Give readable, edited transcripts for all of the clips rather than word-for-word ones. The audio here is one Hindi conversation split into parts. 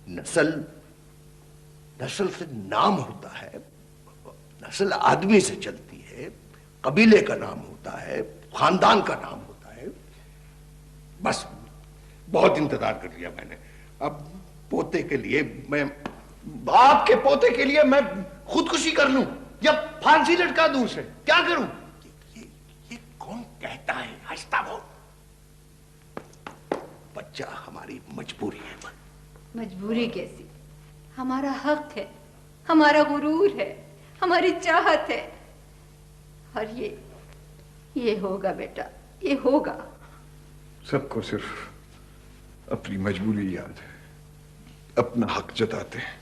नस्ल नस्ल से नाम होता है, नस्ल आदमी से चलती है, कबीले का नाम होता है, खानदान का नाम होता है। बस बहुत इंतजार कर लिया मैंने। अब पोते के लिए मैं, आपके पोते के लिए मैं खुदकुशी कर लूं या फांसी लटका दूं उसे? क्या करूं? ये कौन कहता है? हंसता वो। बच्चा हमारी मजबूरी है। मजबूरी कैसी? हमारा हक है, हमारा गुरूर है, हमारी चाहत है। और ये होगा बेटा, ये होगा। सबको सिर्फ अपनी मजबूरी याद है, अपना हक जताते हैं।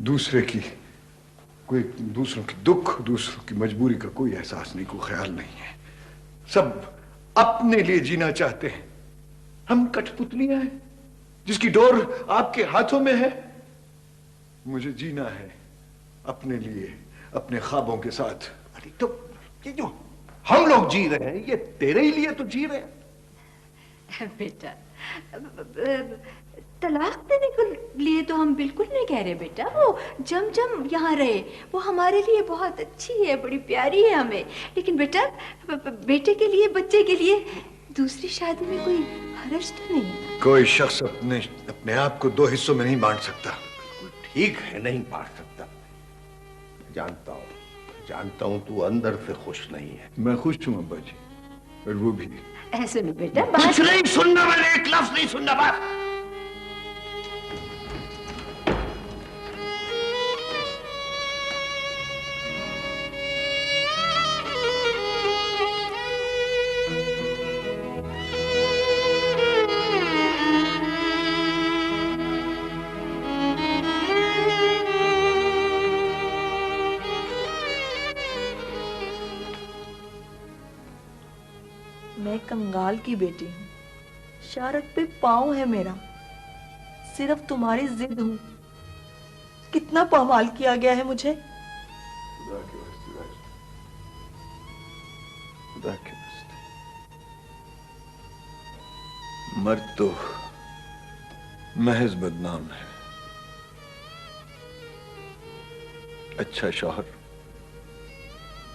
दूसरों की दुख, दूसरों की मजबूरी का कोई एहसास नहीं, कोई ख्याल नहीं है। सब अपने लिए जीना चाहते हैं। हम कठपुतलियां हैं जिसकी डोर आपके हाथों में है। मुझे जीना है अपने लिए, अपने ख्वाबों के साथ। अरे तो ये जो हम लोग जी रहे हैं, ये तेरे ही लिए तो जी रहे हैं। बेटा, तलाक देने के लिए तो हम बिल्कुल नहीं कह रहे बेटा। वो जम यहाँ रहे, वो हमारे लिए बहुत अच्छी है, बड़ी प्यारी है हमें। लेकिन बेटा, बेटे के लिए, बच्चे के लिए दूसरी शादी में कोई हर्ज तो नहीं? कोई शख्स अपने आप को दो हिस्सों में नहीं बांट सकता। बिल्कुल ठीक है, नहीं बांट सकता। जानता हूं तू अंदर से खुश नहीं है। मैं खुश हूं अब्बा जी, और वो भी। ऐसे नहीं बेटा, कुछ नहीं सुनना, मैंने एक लफ्ज नहीं सुनना। बस मैं कंगाल की बेटी हूँ, शारक पे पाँव है मेरा, सिर्फ तुम्हारी जिद हूँ। कितना पामाल किया गया है मुझे। खुदा के वास्ते, मर्द तो महज बदनाम है। अच्छा शौहर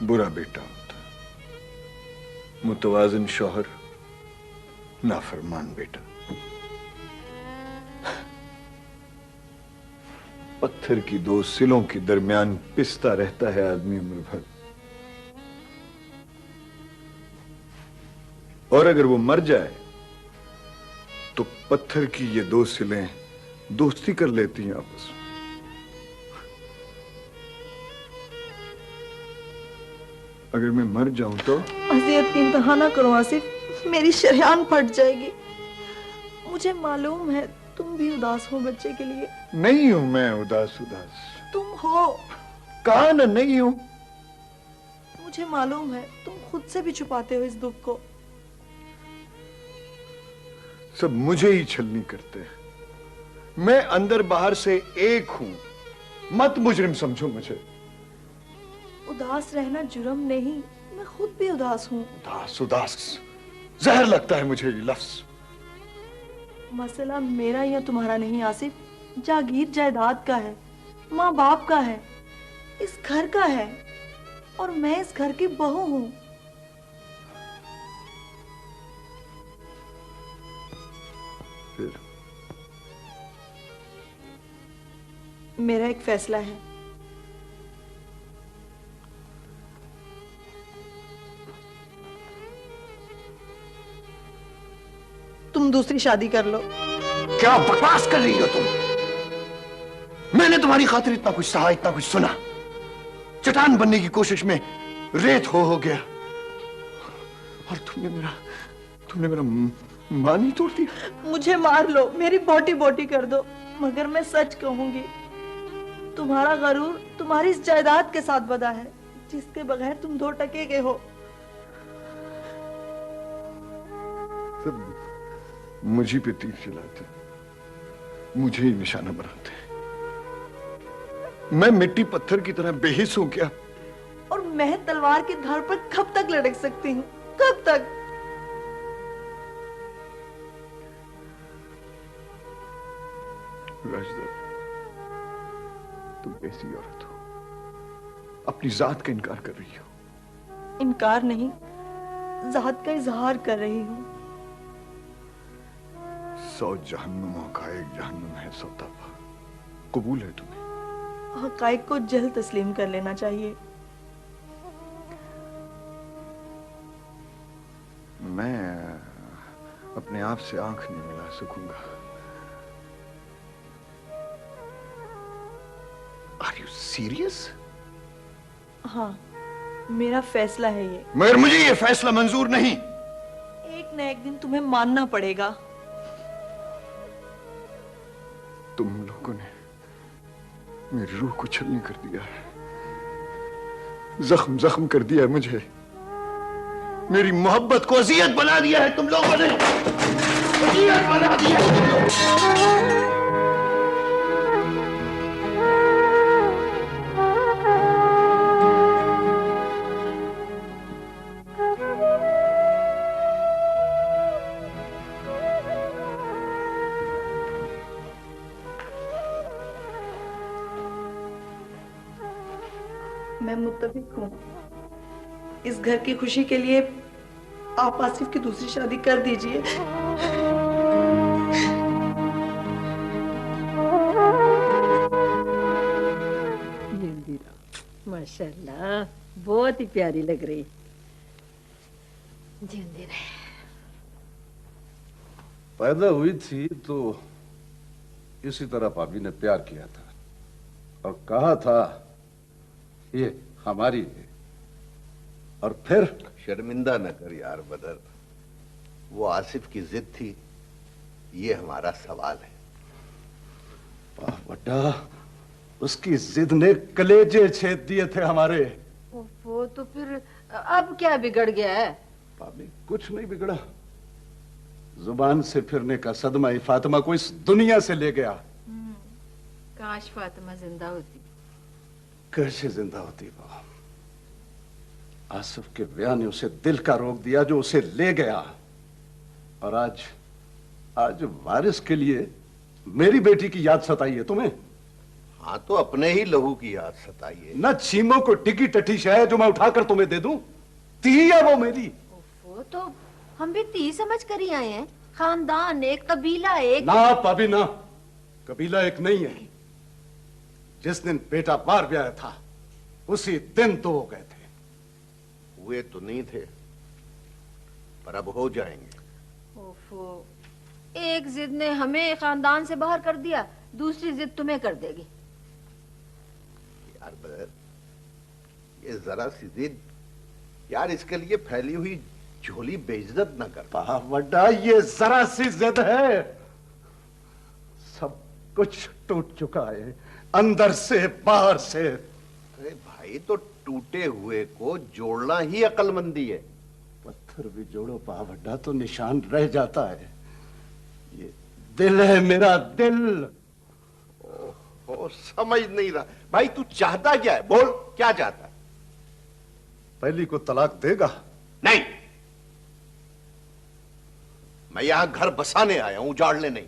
बुरा बेटा होता, मुतवाजिन शौहर नाफरमान बेटा। पत्थर की दो सिलों के दरमियान पिसता रहता है आदमी उम्र भर, और अगर वो मर जाए तो पत्थर की ये दो सिलें दोस्ती कर लेती हैं आपस में। अगर मैं मर जाऊं तो? अज़ियत की इंतहा ना करो आसिफ, मेरी शरियान फट जाएगी। मुझे मालूम है तुम भी उदास हो बच्चे के लिए। नहीं हूं मैं उदास। तुम हो। कहा ना नहीं हूं। मुझे मालूम है तुम खुद से भी छुपाते हो इस दुख को। सब मुझे ही छलनी करते हैं। मैं अंदर बाहर से एक हूं, मत मुजरिम समझो मुझे। उदास रहना जुर्म नहीं, मैं खुद भी उदास हूँ। उदास जहर लगता है मुझे ये लफ्ज। मसला मेरा या तुम्हारा नहीं आसिफ, जागीर जायदाद का है, माँ बाप का है, इस घर का है, और मैं इस घर की बहू हूँ। फिर मेरा एक फैसला है। तुम दूसरी शादी कर लो। क्या बकवास कर रही हो तुम? मैंने तुम्हारी खातिर इतना कुछ सहा, इतना कुछ सुना। चट्टान बनने की कोशिश में रेत हो गया, और तुमने मेरा मान ही तोड़ दिया। मुझे मार लो, मेरी बोटी बोटी कर दो, मगर मैं सच कहूंगी, तुम्हारा गरूर तुम्हारी इस जायदाद के साथ बधा है, जिसके बगैर तुम 2 टके के हो। सब मुझे पे तीर चलाते, मुझे ही निशाना बनाते। मैं मिट्टी पत्थर की तरह बेहिस हूं क्या? और मैं तलवार की धार पर कब तक लटक सकती हूँ? कब तक? राजदा, तुम कैसी औरत हो, अपनी जात का इनकार कर रही हो। इनकार नहीं, जात का इजहार कर रही हूँ। 100 जहन्नुमों का एक जहन्नुम है सौताबा, कबूल है तुम्हें? हकाइक को जल्द तस्लीम कर लेना चाहिए। मैं अपने आप से आंख नहीं मिला सकूंगा। Are you serious? हाँ, मेरा फैसला है ये। मगर मुझे ये फैसला मंजूर नहीं। एक न एक दिन तुम्हें मानना पड़ेगा। तुम लोगों ने मेरी रूह को छलनी कर दिया है, जख्म जख्म कर दिया है मुझे, मेरी मोहब्बत को अजियत बना दिया है तुम लोगों ने, अजियत बना दिया है। मैं मुत्तफिक हूँ। इस घर की खुशी के लिए आप आसिफ की दूसरी शादी कर दीजिए। माशाल्लाह, बहुत ही प्यारी लग रही। जिंदे रहे। पैदा हुई थी तो इसी तरह भाभी ने प्यार किया था और कहा था ये हमारी है। और फिर शर्मिंदा न कर यार बदर, वो आसिफ की जिद थी, ये हमारा सवाल है। वाह बेटा, उसकी जिद ने कलेजे छेद दिए थे हमारे। वो तो फिर अब क्या बिगड़ गया है? भाभी कुछ नहीं बिगड़ा, जुबान से फिरने का सदमा ही फातिमा को इस दुनिया से ले गया। काश फातिमा जिंदा होती। कैसे जिंदा होती वो? आसिफ के ब्याह ने उसे दिल का रोक दिया जो उसे ले गया, और आज वारिस के लिए मेरी बेटी की याद सताई है तुम्हें? हाँ तो अपने ही लहू की याद सताई है। न छीमों को टिकी टटी शह जो मैं उठाकर तुम्हें दे दूं, ती है वो मेरी। वो तो हम भी ती समझ कर ही आए हैं। खानदान एक, कबीला एक। ना भाभी ना, कबीला एक नहीं है। जिस दिन बेटा बाहर ब्याह था उसी दिन तो हो गए थे। हुए तो नहीं थे, पर अब हो जाएंगे। ओफो, एक जिद ने हमें खानदान से बाहर कर दिया, दूसरी जिद तुम्हें कर देगी। यार बदर, ये जरा सी जिद यार, इसके लिए फैली हुई झोली बेइज्जत न कर। बड़ा ये जरा सी जिद है, सब कुछ टूट चुका है अंदर से बाहर से। अरे भाई, तो टूटे हुए को जोड़ना ही अक्लमंदी है। पत्थर भी जोड़ो पावड्डा तो निशान रह जाता है। ये दिल है मेरा दिल। ओ, समझ नहीं रहा भाई, तू चाहता क्या है? बोल, क्या चाहता है? पहली को तलाक देगा? नहीं, मैं यहां घर बसाने आया हूं, उजाड़ने नहीं।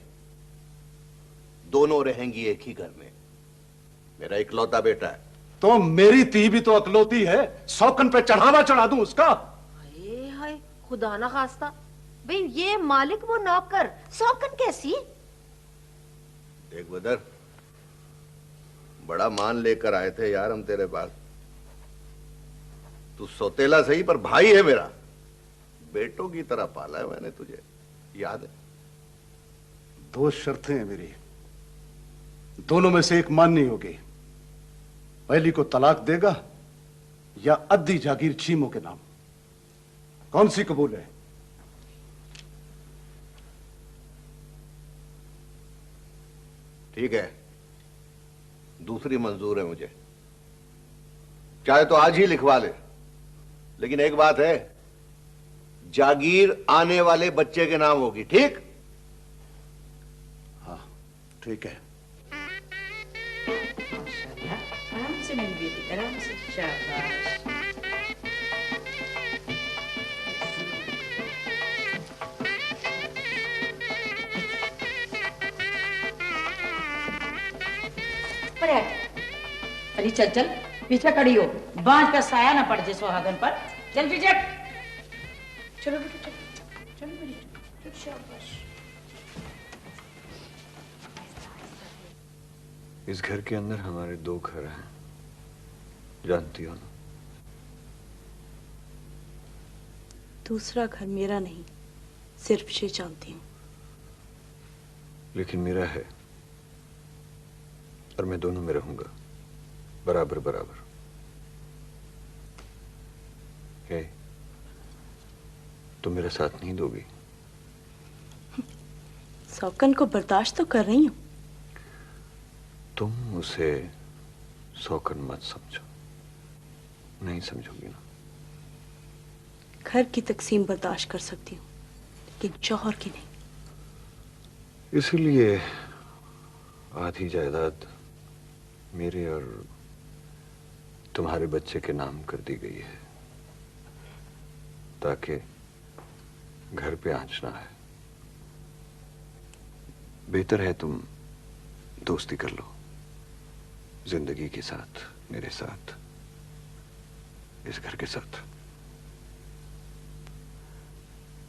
दोनों रहेंगी एक ही घर में। मेरा इकलौता बेटा है। तो मेरी ती भी तो अकलौती है, सौकन पे चढ़ावा चढ़ा दूं उसका? हाय हाय, खुदा ना खास्ता। भाई ये मालिक वो नौकर, सौकन कैसी? देख बदर, बड़ा मान लेकर आए थे यार हम तेरे पास। तू सौतेला सही पर भाई है मेरा। बेटों की तरह पाला है मैंने तुझे, याद है? 2 शर्तें हैं मेरी, दोनों में से एक माननी होगी। पहली को तलाक देगा या अद्धी जागीर छीमों के नाम? कौन सी कबूल है? ठीक है, दूसरी मंजूर है मुझे। चाहे तो आज ही लिखवा ले, लेकिन एक बात है, जागीर आने वाले बच्चे के नाम होगी। ठीक? हाँ ठीक है। आराम से मेरी बेटी, आराम से। शाबाश। परे हट। अरे चल चल पीछे खड़ी हो, बांझ का साया ना पड़ जाए सुहागन पर। चल पीछे। चलो बेटा चलो, चलो बेटा शाबाश। इस घर के अंदर हमारे 2 घर हैं, जानती हो ना? दूसरा घर मेरा नहीं, सिर्फ ये जानती हूँ। लेकिन मेरा है, और मैं दोनों में रहूंगा, बराबर बराबर। हे, तुम मेरा साथ नहीं दोगी? सौकन को बर्दाश्त तो कर रही हूँ। तुम उसे सौकन मत समझो, नहीं समझोगी ना? घर की तकसीम बर्दाश्त कर सकती हूँ, लेकिन जौहर की नहीं। इसलिए आधी जायदाद मेरे और तुम्हारे बच्चे के नाम कर दी गई है, ताकि घर पे आंच ना है। बेहतर है तुम दोस्ती कर लो जिंदगी के साथ, मेरे साथ, इस घर के साथ।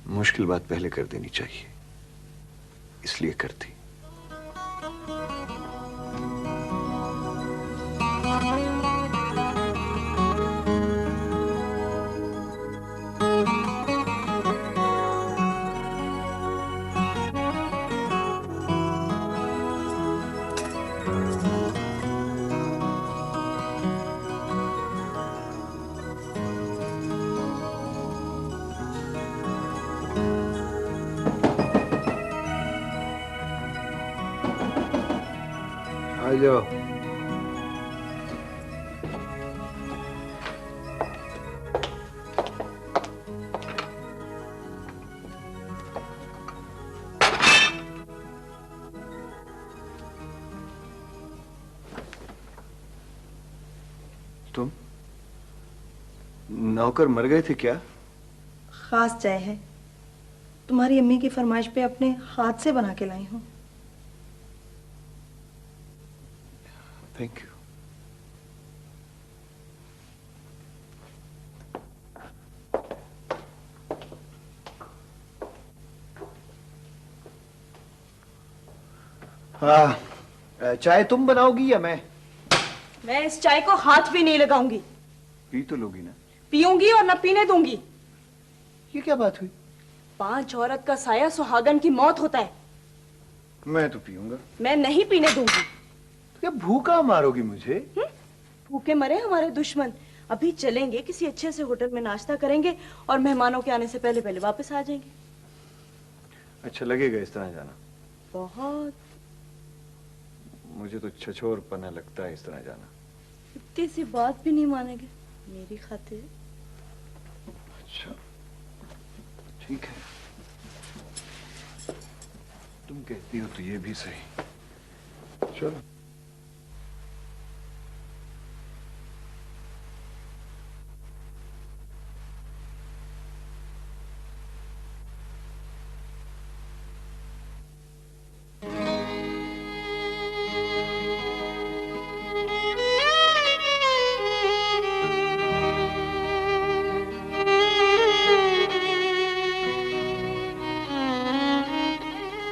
मुश्किल बात पहले कर देनी चाहिए, इसलिए करती। आ जाओ। तुम नौकर मर गए थे क्या? खास चाय है, तुम्हारी अम्मी की फरमाइश पे अपने हाथ से बना के लाई हूँ। Thank you. हाँ, चाय तुम बनाओगी या मैं? मैं इस चाय को हाथ भी नहीं लगाऊंगी। पी तो लोगी ना? पीऊंगी और न पीने दूंगी। ये क्या बात हुई? 5 औरत का साया सुहागन की मौत होता है। मैं तो पीऊंगा। मैं नहीं पीने दूंगी। तो क्या भूखा मारोगी मुझे? भूखे मरे हमारे दुश्मन। अभी चलेंगे, किसी अच्छे से होटल में नाश्ता करेंगे और मेहमानों के आने से पहले पहले वापस आ जाएंगे। अच्छा लगेगा इस तरह जाना? बहुत। मुझे तो छछोरपना लगता है इस तरह जाना। इतनी सी बात भी नहीं मानेंगे मेरी खातिर। अच्छा ठीक है, तुम कहती हो तो ये भी सही। चलो।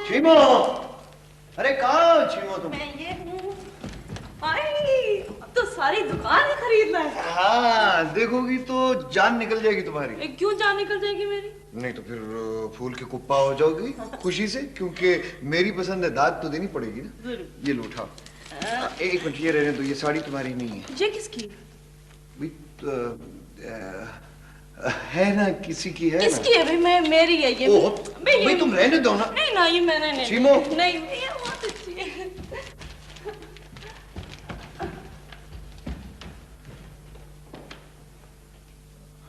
चीमो, अरे कहाँ चीमो तुम? मैं ये हूँ। आई, अब तो सारी दुकान ही खरीदना है। हाँ, देखोगी तो जान निकल जाएगी तुम्हारी। क्यों जान निकल जाएगी मेरी? नहीं तो फिर फूल की कुप्पा हो जाओगी खुशी से, क्योंकि मेरी पसंद है, दाद तो देनी पड़ेगी ना। ये लो उठाओ। एक मिनट ये रहने दो, ये साड़ी तुम्हारी नहीं है। ये किसकी? है ना, किसी की है। किसकी है भाई? मैं मेरी है ये। भाई तुम रहने दो ना। नहीं ना, ये मैंने नहीं। चीमो। नहीं, ये बहुत अच्छी है।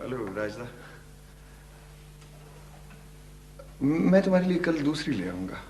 हेलो राजदा, मैं तुम्हारे लिए कल दूसरी ले आऊंगा।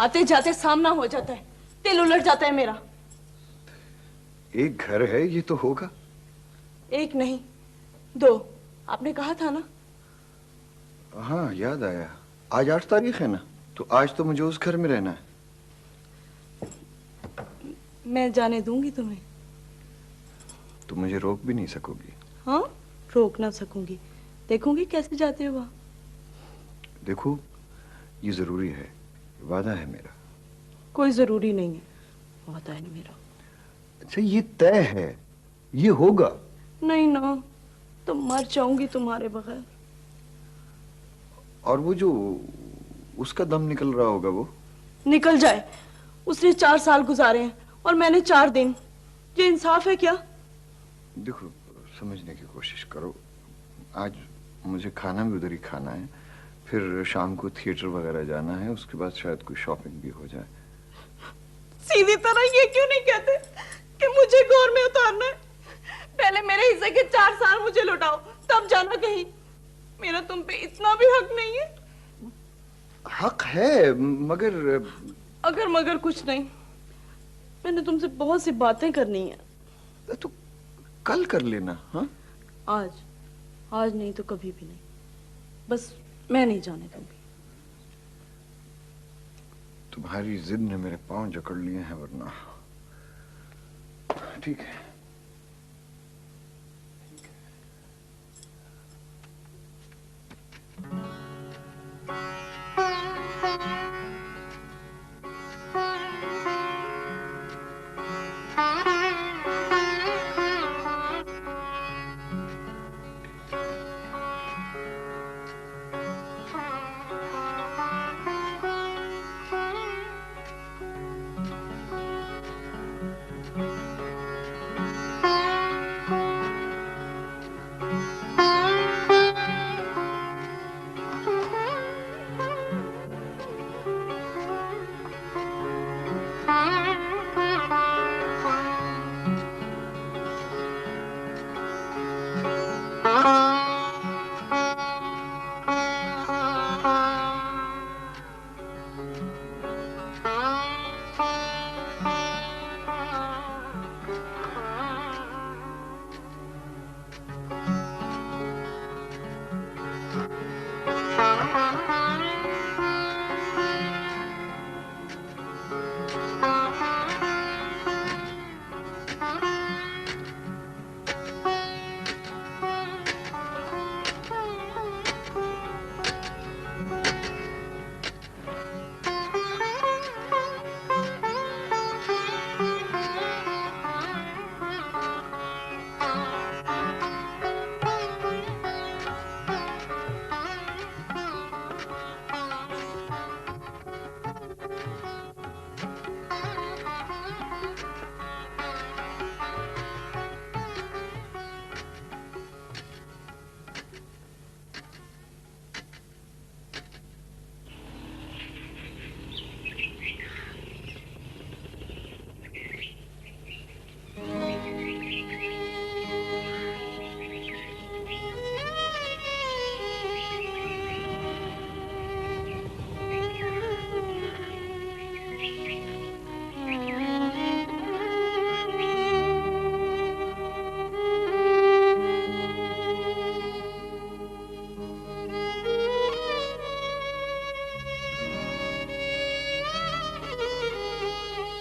आते जाते सामना हो जाता है, दिल उलट जाता है मेरा। एक घर है ये तो होगा। एक नहीं 2, आपने कहा था ना। हाँ याद आया, आज 8 तारीख है ना, तो आज तो मुझे उस घर में रहना है। मैं जाने दूंगी तुम्हें। तुम मुझे रोक भी नहीं सकोगी। हाँ, रोक ना सकूंगी, देखूंगी कैसे जाते हो वहां। देखो ये जरूरी है, वादा है मेरा। कोई जरूरी नहीं है, वादा है मेरा। अच्छा ये तय है, ये होगा। नहीं ना, तो मर जाऊंगी तुम्हारे बगैर। और वो जो उसका दम निकल रहा होगा वो निकल जाए, उसने 4 साल गुजारे हैं और मैंने 4 दिन। ये इंसाफ है क्या? देखो समझने की कोशिश करो, आज मुझे खाना भी उधर ही खाना है, फिर शाम को थिएटर वगैरह जाना है, उसके बाद शायद कोई शॉपिंग भी हो जाए। सीधी तरह ये क्यों नहीं कहते कि मुझे गौर में उतारना है? पहले मेरे हिस्से के 4 साल मुझे लौटाओ, तब जाना कहीं। मेरा तुम पे इतना भी हक नहीं है। हक है मगर अगर मगर कुछ नहीं, मैंने तुमसे बहुत सी बातें करनी है। तो कल कर लेना। हाँ आज नहीं तो कभी भी नहीं, बस मैं नहीं जाने दूंगी। तुम्हारी जिद ने मेरे पांव जकड़ लिए हैं, वरना ठीक है।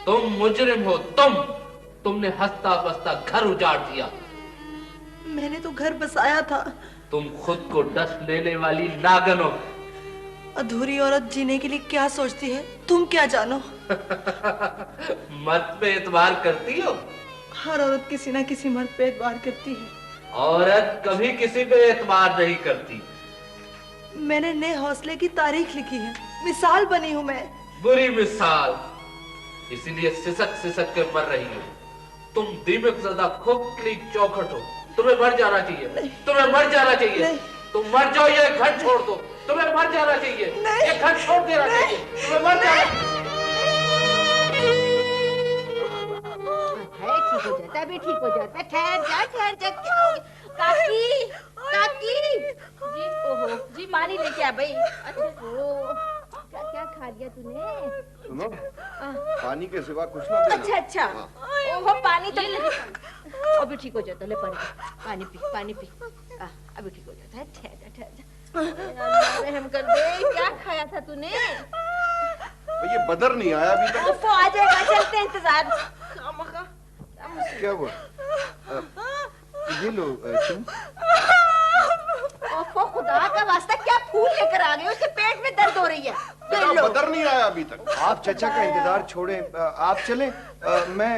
तुम मुजरिम हो, तुमने हंसता बसता घर उजाड़ दिया। मैंने तो घर बसाया था। तुम खुद को डस लेने वाली नागन हो। अधूरी औरत जीने के लिए क्या सोचती है तुम क्या जानो। मर्द पे एतबार करती हो? हर औरत किसी ना किसी मर्द पे एतबार करती है। औरत कभी किसी पे एतबार नहीं करती। मैंने नए हौसले की तारीख लिखी है, मिसाल बनी हूँ मैं। बुरी मिसाल, इसीलिए सिसक सिसक के मर रही हो। तुम दीमक ज़दा खोखली चौखट हो। तुम्हें मर जाना चाहिए, तुम्हें मर जाना चाहिए। तुम मर जाओ, ये घर छोड़ दो। तुम्हें मर जाना चाहिए, ये घर छोड़ देना चाहिए। तुम्हें मर जाना। ठीक हो जाता है, अभी ठीक हो जाता है। ठहर जा क्या हो गया? काकी काकी जी, ओहो जी, मानी लेके आ भाई। अच्छा क्या क्या खा लिया तूने? सुनो, पानी के सिवा कुछ ना देना। अच्छा अच्छा। ओहो पानी तो अभी ठीक हो जाता है। ले पानी पी पानी पी। अभी ठीक हो जाता है। ठहर ठहर। रहम कर दे, क्या खाया था तूने? ये बदर नहीं आया अभी तक। वो आ जाएगा, चलते हैं इंतजार। क्या हुआ? ये लो तुम। ओफो खुदा का वास्ता, क्या फूल लेकर आ गए? उसके पेट में दर्द हो रही है। बदर नहीं आया अभी तक। आप चचा का इंतजार छोड़े, आप चले, मैं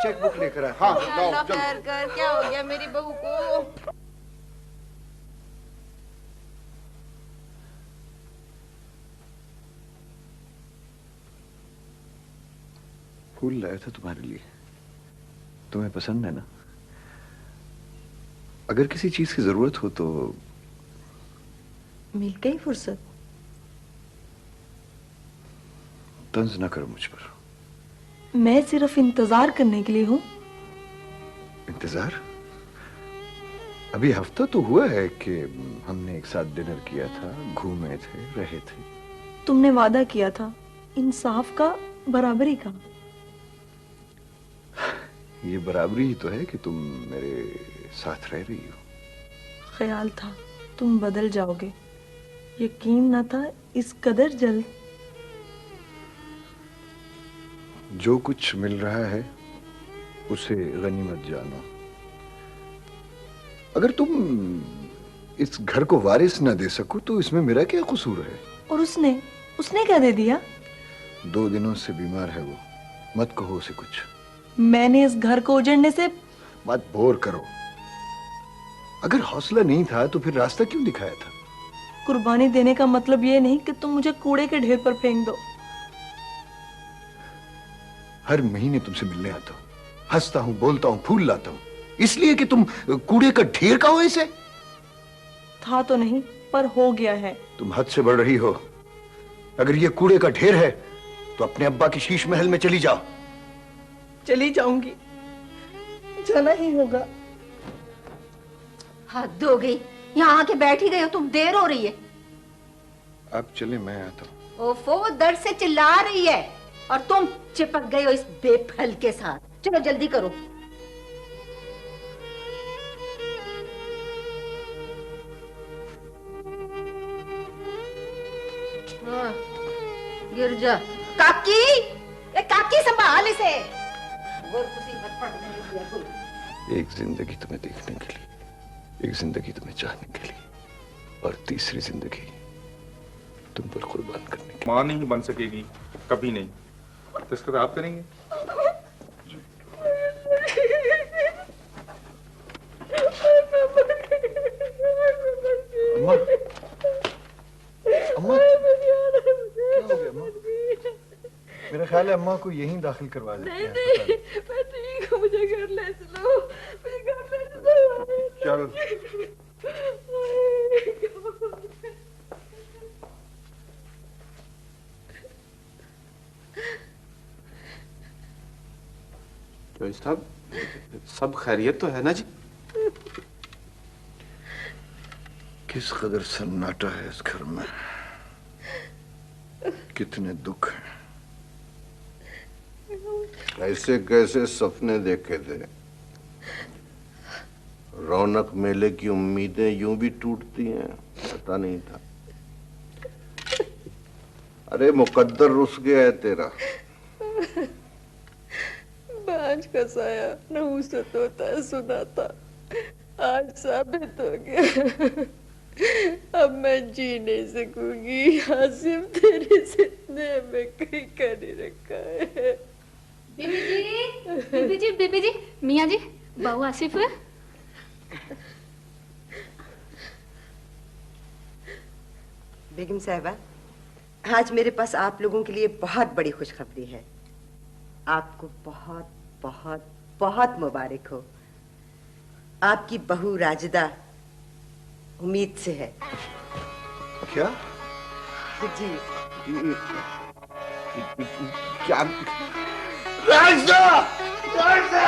चेक बुक लेकर आया। हाँ अल्लाह खैर कर, क्या हो गया मेरी बहू को? फूल लाया था तुम्हारे लिए, तुम्हें पसंद है ना? अगर किसी चीज की जरूरत हो तो। मिल गई फुर्सत। तंज ना करो मुझ पर। मैं सिर्फ इंतजार करने के लिए हूँ। इंतजार? अभी हफ्ता तो हुआ है कि हमने एक साथ डिनर किया था, घूमे थे, रहे थे। तुमने वादा किया था इंसाफ का, बराबरी का। ये बराबरी ही तो है कि तुम मेरे साथ रह रही हो। ख्याल था तुम बदल जाओगे, यकीन न था इस कदर जल्द। जो कुछ मिल रहा है उसे गनीमत जानो। अगर तुम इस घर को वारिस ना दे सको तो इसमें मेरा क्या कसूर है? और उसने क्या दे दिया? 2 दिनों से बीमार है वो, मत कहो उसे कुछ। मैंने इस घर को उजड़ने से। मत बोर करो। अगर हौसला नहीं था तो फिर रास्ता क्यों दिखाया था? कुर्बानी देने का मतलब ये नहीं कि तुम मुझे कूड़े के ढेर पर फेंक दो। हर महीने तुमसे मिलने आता हूँ, हंसता हूँ, बोलता हूँ, फूल लाता हूँ, इसलिए कि तुम कूड़े का ढेर का हो इसे? था तो नहीं, पर हो गया है। तुम हद से बढ़ रही हो। अगर ये कूड़े का ढेर है तो अपने अब्बा की शीश महल में चली जाओ। चली जाऊंगी, जाना ही होगा। हद हो गई, यहाँ आके बैठ ही गए हो तुम, देर हो रही है। आप चले, मैं आता हूँ। ओफो दर्द से चिल्ला रही है और तुम चिपक गए हो इस बेफल के साथ। चलो जल्दी करो। हाँ, गिर जा। काकी, काकी संभाल इसे। एक जिंदगी तुम्हें देखने के लिए, एक जिंदगी तुम्हें चाहने के लिए, और तीसरी जिंदगी तुम पर कुर्बान करने के लिए। मां नहीं बन सकेगी, कभी नहीं। तो इसको तो आप करेंगे। अम्मा, अम्मा, क्या हो गया अम्मा? मेरा ख्याल है अम्मा को यहीं दाखिल करवा देते हैं। नहीं, मैं ठीक हूँ, मुझे घर ले चलो, मुझे घर ले चलो। चलो। तो सब खैरियत तो है ना जी? किस कदर सन्नाटा है इस घर में, कितने दुख हैं। कैसे कैसे सपने देखे थे। रौनक मेले की उम्मीदें यूं भी टूटती हैं, पता नहीं था। अरे मुकद्दर रुस गया है तेरा। बांझ का साया नहुसत होता है, सुना था, आज साबित हो गया। अब मैं जी नहीं सकूंगी। आसिफ तेरे जितने हमें कहीं का नहीं रखा है। बीबी जी, मियाँ जी, बहू आसिफ है। बेगम साहिबा, आज मेरे पास आप लोगों के लिए बहुत बड़ी खुशखबरी है। आपको बहुत बहुत बहुत मुबारक हो। आपकी बहू राजिदा उम्मीद से है। क्या? जी। क्या? राजिदा! राजिदा!